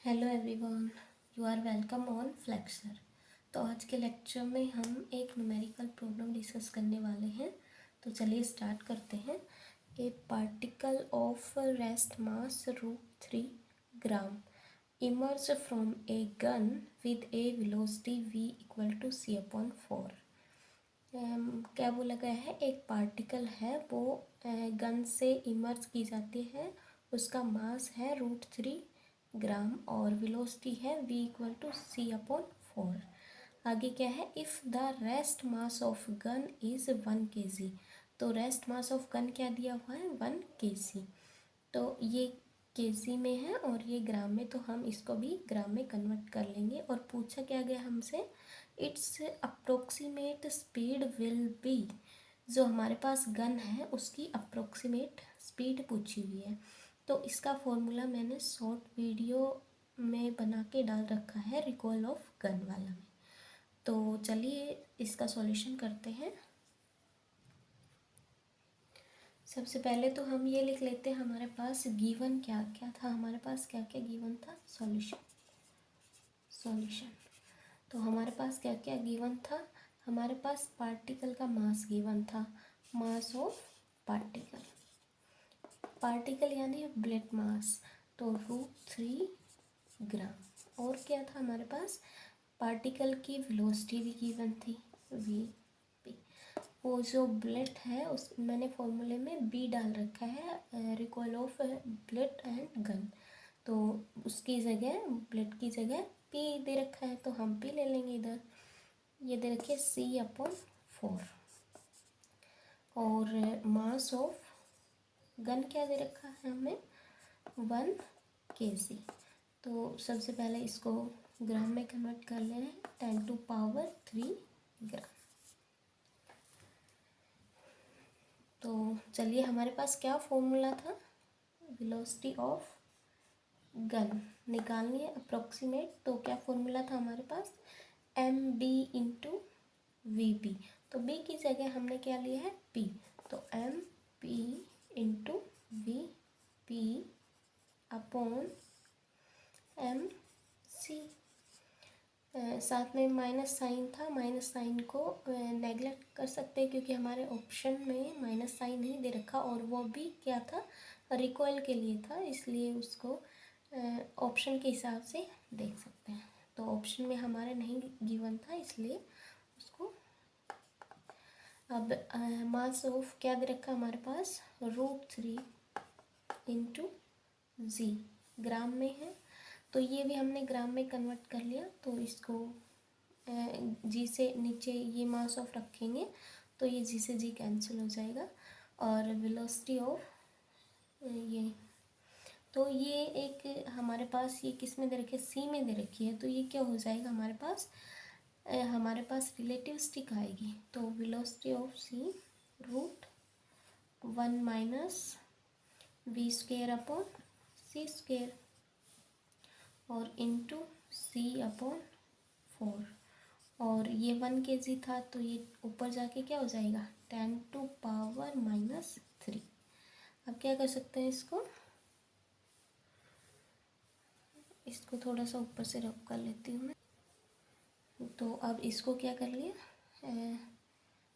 Hello everyone, you are welcome on Flexer. तो आज के लेक्चर में हम एक न्यूमेरिकल प्रॉब्लम डिस्कस करने वाले हैं। तो चलिए स्टार्ट करते हैं। A particle of rest mass √3 gram emerge from a gun with a velocity v equal to c/4। क्या बोला गया है, एक पार्टिकल है वो गन से इमर्ज की जाती है, उसका मास है √3 ग्राम और वेलोसिटी है v इक्वल टू c/4। आगे क्या है, if the rest mass of gun is 1 kg। तो रेस्ट मास ऑफ गन क्या दिया हुआ है, 1 kg। तो ये केजी में है और ये ग्राम में, तो हम इसको भी ग्राम में कन्वर्ट कर लेंगे। और पूछा क्या गया हमसे, it's approximate speed will be. जो हमारे पास गन है उसकी अप्रोक्सीमेट स्पीड पूछी हुई है। तो इसका फॉर्मूला मैंने शॉर्ट वीडियो में बना के डाल रखा है रिकॉल ऑफ गन वाला में। तो चलिए इसका सॉल्यूशन करते हैं। सबसे पहले तो हम ये लिख लेते हैं, हमारे पास गिवन क्या क्या था, हमारे पास क्या क्या गिवन था, सॉल्यूशन। तो हमारे पास क्या क्या गिवन था, हमारे पास पार्टिकल का मास गिवन था, मास ऑफ पार्टिकल यानी ब्लड मास, तो √3 ग्राम। और क्या था हमारे पास, पार्टिकल की वेलोसिटी भी गिवन थी, v। वो जो ब्लड है उस मैंने फॉर्मूले में बी डाल रखा है, recall of blood and gun. तो उसकी जगह, ब्लड की जगह पी दे रखा है, तो हम पी ले लेंगे इधर। ये दे रखिए c/4। और मास ऑफ गन क्या दे रखा है हमें, 1 kg। तो सबसे पहले इसको ग्राम में कन्वर्ट कर ले रहे हैं, 10⁻³ ग्राम। तो चलिए, हमारे पास क्या फॉर्मूला था, वेलोसिटी ऑफ गन निकालनी है अप्रोक्सीमेट। तो क्या फॉर्मूला था हमारे पास, mb इंटू वी। तो b की जगह हमने क्या लिया है, p। तो mp into v upon mc। साथ में माइनस साइन था, माइनस साइन को नेगलेक्ट कर सकते हैं क्योंकि हमारे ऑप्शन में माइनस साइन नहीं दे रखा, और वो भी क्या था, रिकॉइल के लिए था, इसलिए उसको ऑप्शन के हिसाब से देख सकते हैं। तो ऑप्शन में हमारे नहीं गिवन था, इसलिए उसको। अब मास ऑफ क्या दे रखा हमारे पास, √3 इंटू जी, ग्राम में है, तो ये भी हमने ग्राम में कन्वर्ट कर लिया। तो इसको जी से नीचे ये मास ऑफ रखेंगे, तो ये जी से जी कैंसिल हो जाएगा। और वेलोसिटी ऑफ ये, तो ये एक हमारे पास, ये किस में दे रखी है, सी में दे रखी है, तो ये क्या हो जाएगा हमारे पास रिलेटिव स्टिक आएगी। तो velocity of C √1 - v² / c², और इंटू c/4। और ये 1 kg था, तो ये ऊपर जाके क्या हो जाएगा, 10⁻³ अब क्या कर सकते हैं, इसको थोड़ा सा ऊपर से रब कर लेती हूँ मैं। तो अब इसको क्या कर लिया,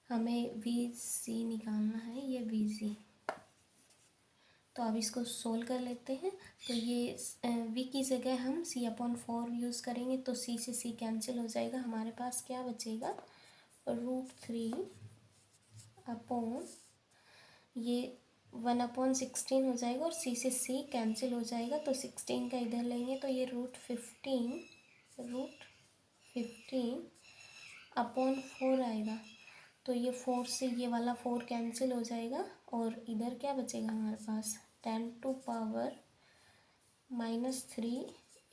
हमें VC निकालना है, ये VC। तो अब इसको सोल्व कर लेते हैं। तो ये v की जगह हम c/4 यूज़ करेंगे, तो c से c कैंसिल हो जाएगा, हमारे पास क्या बचेगा, √3 अपॉन ये 1/16 हो जाएगा, और c से c कैंसिल हो जाएगा, तो 16 का इधर लेंगे, तो ये √15/4 आएगा। तो ये 4 से ये वाला 4 कैंसिल हो जाएगा, और इधर क्या बचेगा हमारे पास, 10⁻³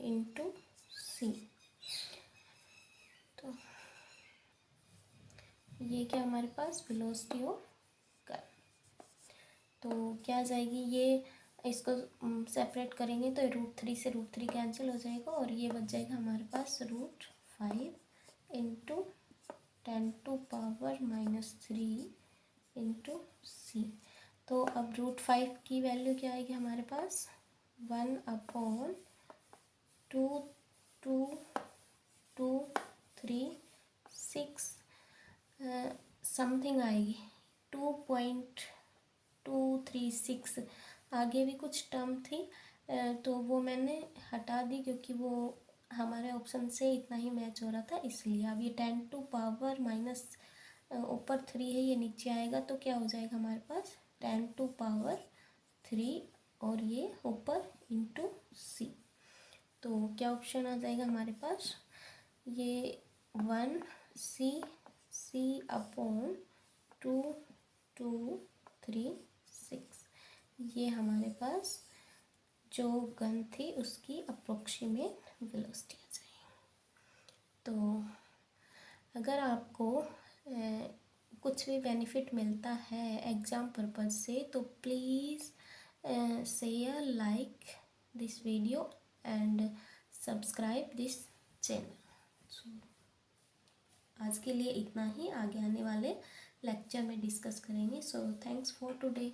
इंटू c। तो ये क्या हमारे पास, वेलोसिटी ऑफ गन। तो क्या आ जाएगी, ये इसको सेपरेट करेंगे तो √3 से √3 कैंसिल हो जाएगा, और ये बच जाएगा हमारे पास √5 इंटू 10⁻³ इंटू c। तो अब √5 की वैल्यू क्या आएगी हमारे पास, 1/2 समथिंग आएगी 2.236। आगे भी कुछ टर्म थी तो वो मैंने हटा दी क्योंकि वो हमारे ऑप्शन से इतना ही मैच हो रहा था, इसलिए। अब ये 10 टू पावर माइनस ऊपर 3 है, ये नीचे आएगा तो क्या हो जाएगा हमारे पास 10 टू पावर 3 और ये ऊपर इंटू सी। तो क्या ऑप्शन आ जाएगा हमारे पास, ये 1 अपॉन 2236, ये हमारे पास जो गन थी उसकी अप्रोक्सीमेट वेलोसिटी आ जाएगी। तो अगर आपको कुछ भी बेनिफिट मिलता है एग्ज़ाम पर्पज़ से तो please share, like this video and subscribe this channel. आज के लिए इतना ही, आगे आने वाले लेक्चर में डिस्कस करेंगे। So thanks for today.